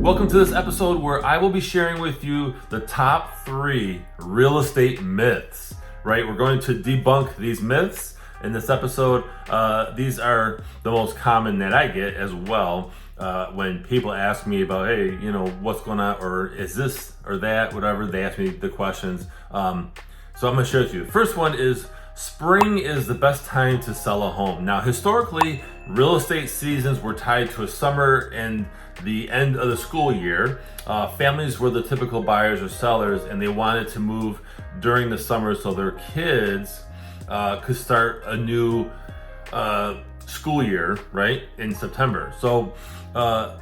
Welcome to this episode where I will be sharing with you the top 3 real estate myths, right? We're going to debunk these myths in this episode. These are the most common that I get as well when people ask me about, hey, you know, what's going on, or is this or that, whatever. They ask me the questions. So I'm going to share it with you. The first one is spring is the best time to sell a home. Now, historically, real estate seasons were tied to a summer and the end of the school year. Families were the typical buyers or sellers, and they wanted to move during the summer so their kids could start a new school year, right, in September. So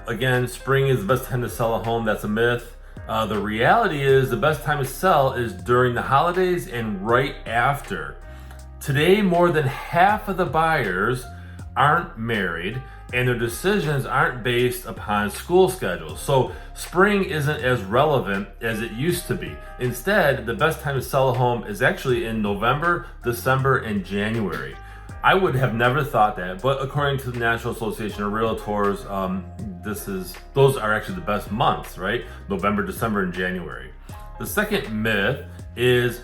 again, spring is the best time to sell a home. That's a myth. The reality is the best time to sell is during the holidays and right after. Today, more than half of the buyers aren't married, and their decisions aren't based upon school schedules. So spring isn't as relevant as it used to be. Instead, the best time to sell a home is actually in November, December, and January. I would have never thought that, but according to the National Association of Realtors, those are actually the best months, right? November, December, and January. The second myth is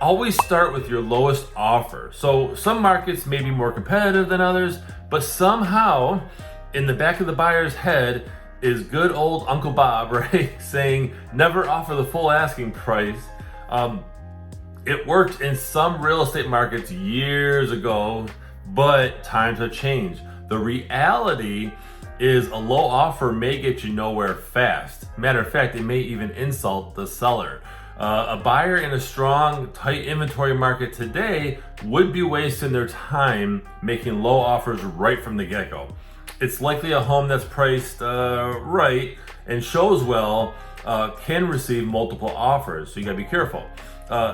always start with your lowest offer. So some markets may be more competitive than others, but somehow in the back of the buyer's head is good old Uncle Bob, right? Saying never offer the full asking price. It worked in some real estate markets years ago, but times have changed. The reality is a low offer may get you nowhere fast. Matter of fact, it may even insult the seller. A buyer in a strong, tight inventory market today would be wasting their time making low offers right from the get-go. It's likely a home that's priced right and shows well can receive multiple offers, so you gotta be careful.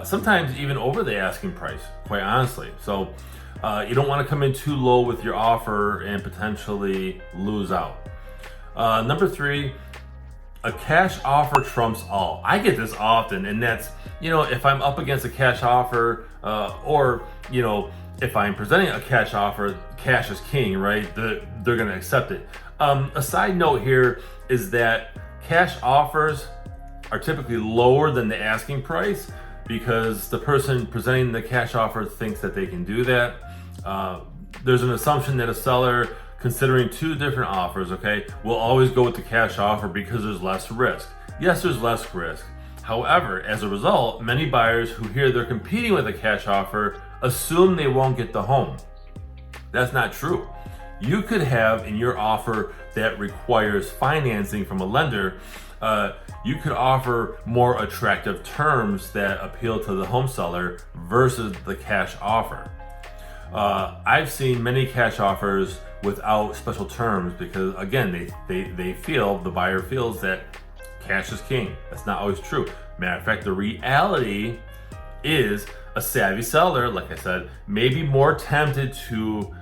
Sometimes even over the asking price, quite honestly. So you don't wanna come in too low with your offer and potentially lose out. Number 3, a cash offer trumps all. I get this often, and that's, you know, if I'm up against a cash offer, or, you know, if I'm presenting a cash offer, cash is king, right? They're gonna accept it. A side note here is that cash offers are typically lower than the asking price because the person presenting the cash offer thinks that they can do that. There's an assumption that a seller considering 2 different offers, okay, will always go with the cash offer because there's less risk. Yes, there's less risk. However, as a result, many buyers who hear they're competing with a cash offer assume they won't get the home. That's not true. You could have in your offer that requires financing from a lender, you could offer more attractive terms that appeal to the home seller versus the cash offer. I've seen many cash offers without special terms because, again, they feel, the buyer feels that cash is king. That's not always true. Matter of fact, the reality is a savvy seller, like I said, may be more tempted to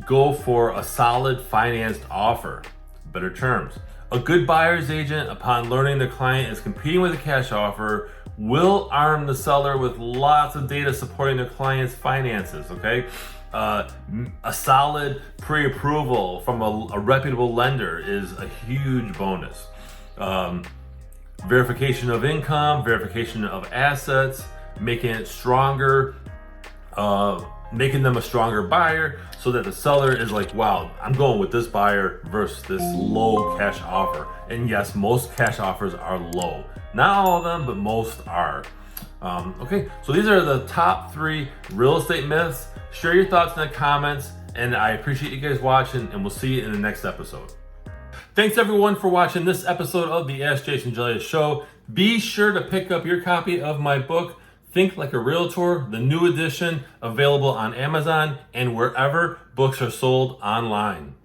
go for a solid financed offer, better terms. A good buyer's agent, upon learning the client is competing with a cash offer, will arm the seller with lots of data supporting the client's finances, okay? A solid pre-approval from a reputable lender is a huge bonus. Verification of income, verification of assets, making it stronger, making them a stronger buyer so that the seller is like, wow, I'm going with this buyer versus this low cash offer. And yes, most cash offers are low. Not all of them, but most are. Okay, so these are the top 3 real estate myths. Share your thoughts in the comments, and I appreciate you guys watching, and we'll see you in the next episode. Thanks everyone for watching this episode of the AskJasonGelios Show. Be sure to pick up your copy of my book, Think Like a Realtor, the new edition, available on Amazon and wherever books are sold online.